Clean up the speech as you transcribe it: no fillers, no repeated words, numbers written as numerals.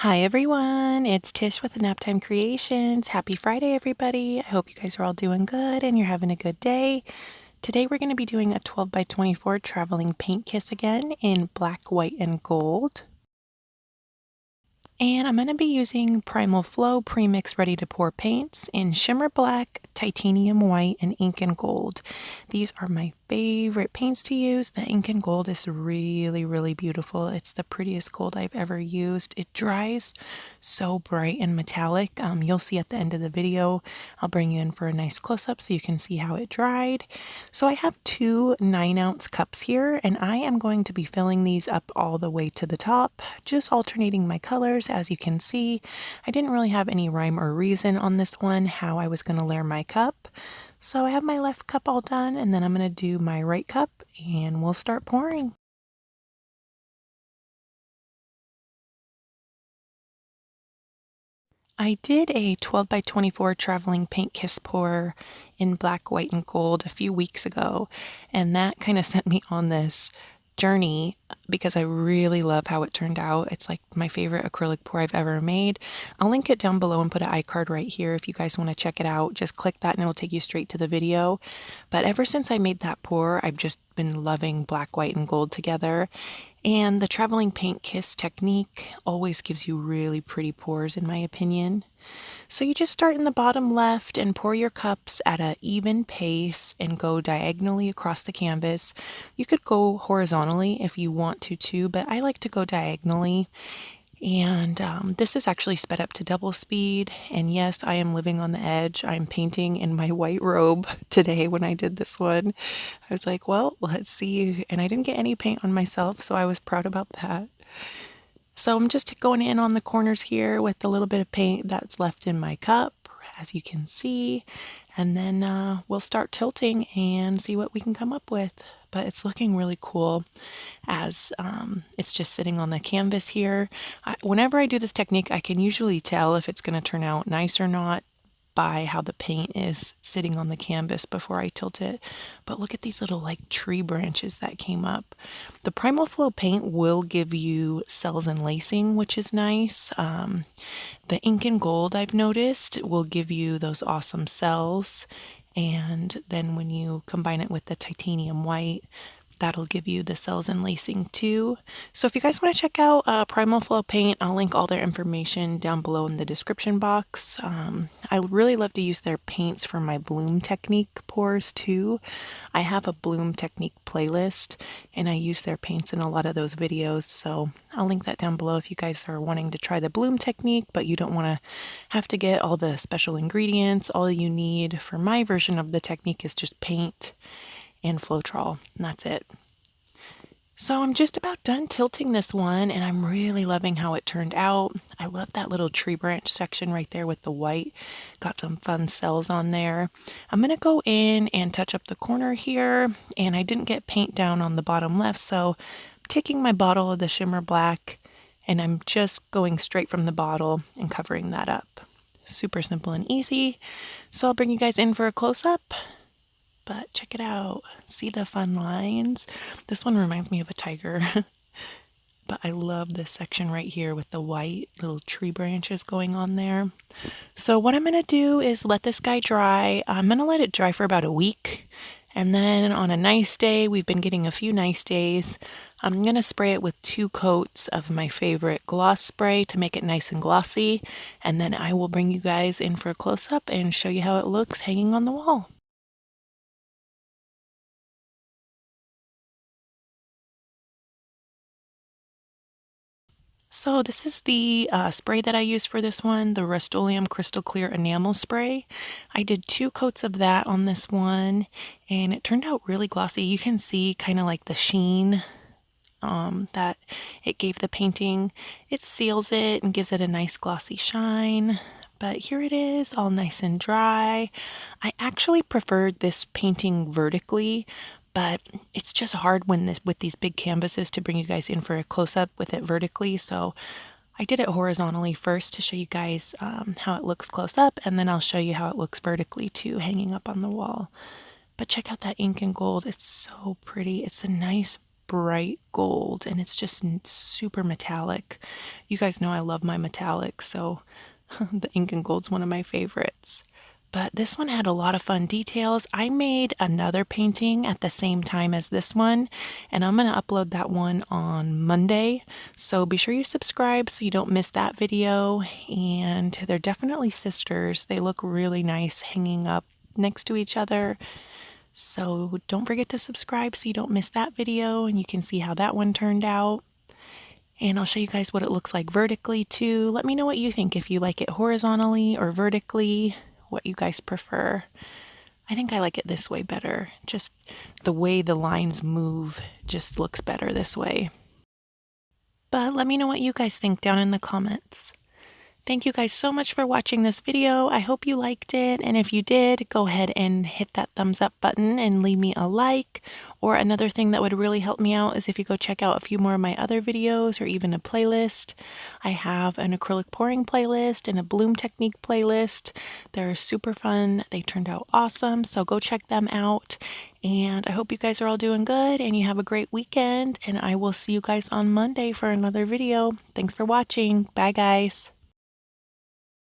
Hi everyone, it's Tish with the Naptime Creations. Happy Friday, everybody. I hope you guys are all doing good and you're having a good day. Today we're going to be doing a 12 by 24 traveling paint kiss again in black, white, and gold. And I'm going to be using Primal Flow Premix Ready to Pour paints in Shimmer Black, Titanium White, and Ink and Gold. These are my favorite paints to use. The Ink and Gold is really, really beautiful. It's the prettiest gold I've ever used. It dries so bright and metallic. You'll see at the end of the video. I'll bring you in for a nice close-up so you can see how it dried. So I have two 9-ounce cups here, and I am going to be filling these up all the way to the top, just alternating my colors. As you can see, I didn't really have any rhyme or reason on this one how I was going to layer my cup. So I have my left cup all done, and then I'm going to do my right cup and we'll start pouring. I did a 12 by 24 traveling paint kiss pour in black, white, and gold a few weeks ago, and that kind of sent me on this journey because I really love how it turned out. It's like my favorite acrylic pour I've ever made. I'll link it down below and put an iCard right here if you guys want to check it out. Just click that and it'll take you straight to the video. But ever since I made that pour, I've just been loving black, white, and gold together. And the traveling paint kiss technique always gives you really pretty pours in my opinion. So you just start in the bottom left and pour your cups at an even pace and go diagonally across the canvas. You could go horizontally if you want to too, but I like to go diagonally. And this is actually sped up to double speed. And yes, I am living on the edge. I'm painting in my white robe today when I did this one. I was like, well, let's see. And I didn't get any paint on myself, so I was proud about that. So I'm just going in on the corners here with a little bit of paint that's left in my cup, as you can see. And then we'll start tilting and see what we can come up with. But it's looking really cool as it's just sitting on the canvas here. Whenever I do this technique, I can usually tell if it's going to turn out nice or not by how the paint is sitting on the canvas before I tilt it. But look at these little like tree branches that came up. The Primal Flow paint will give you cells and lacing, which is nice. The Ink and Gold, I've noticed, will give you those awesome cells. And then when you combine it with the Titanium White, that'll give you the cells and lacing too. So if you guys want to check out Primal Flow paint, I'll link all their information down below in the description box. I really love to use their paints for my bloom technique pours too. I have a bloom technique playlist and I use their paints in a lot of those videos, so I'll link that down below if you guys are wanting to try the bloom technique but you don't want to have to get all the special ingredients. All you need for my version of the technique is just paint and Floetrol, and that's it. So I'm just about done tilting this one, and I'm really loving how it turned out. I love that little tree branch section right there with the white. Got some fun cells on there. I'm going to go in and touch up the corner here, and I didn't get paint down on the bottom left, so I'm taking my bottle of the Shimmer Black, and I'm just going straight from the bottle and covering that up. Super simple and easy. So I'll bring you guys in for a close-up. But check it out. See the fun lines? This one reminds me of a tiger. But I love this section right here with the white little tree branches going on there. So what I'm going to do is let this guy dry. I'm going to let it dry for about a week. And then on a nice day, we've been getting a few nice days, I'm going to spray it with 2 coats of my favorite gloss spray to make it nice and glossy. And then I will bring you guys in for a close-up and show you how it looks hanging on the wall. So this is the spray that I used for this one, the Rust-Oleum Crystal Clear Enamel Spray. I did 2 coats of that on this one, and it turned out really glossy. You can see kind of like the sheen that it gave the painting. It seals it and gives it a nice glossy shine. But here it is, all nice and dry. I actually preferred this painting vertically, but it's just hard with these big canvases to bring you guys in for a close-up with it vertically, so I did it horizontally first to show you guys how it looks close up, and then I'll show you how it looks vertically too, hanging up on the wall. But check out that Ink and Gold. It's so pretty. It's a nice bright gold, and it's just super metallic. You guys know I love my metallics, so the ink and gold's one of my favorites. But this one had a lot of fun details. I made another painting at the same time as this one, and I'm going to upload that one on Monday. So be sure you subscribe so you don't miss that video. And they're definitely sisters. They look really nice hanging up next to each other. So don't forget to subscribe so you don't miss that video, and you can see how that one turned out. And I'll show you guys what it looks like vertically too. Let me know what you think, if you like it horizontally or vertically, what you guys prefer. I think I like it this way better. Just the way the lines move just looks better this way. But let me know what you guys think down in the comments. Thank you guys so much for watching this video. I hope you liked it, and if you did, go ahead and hit that thumbs up button and leave me a like. Or another thing that would really help me out is if you go check out a few more of my other videos or even a playlist. I have an acrylic pouring playlist and a bloom technique playlist. They're super fun. They turned out awesome, so go check them out. And I hope you guys are all doing good and you have a great weekend, and I will see you guys on Monday for another video. Thanks for watching. Bye guys.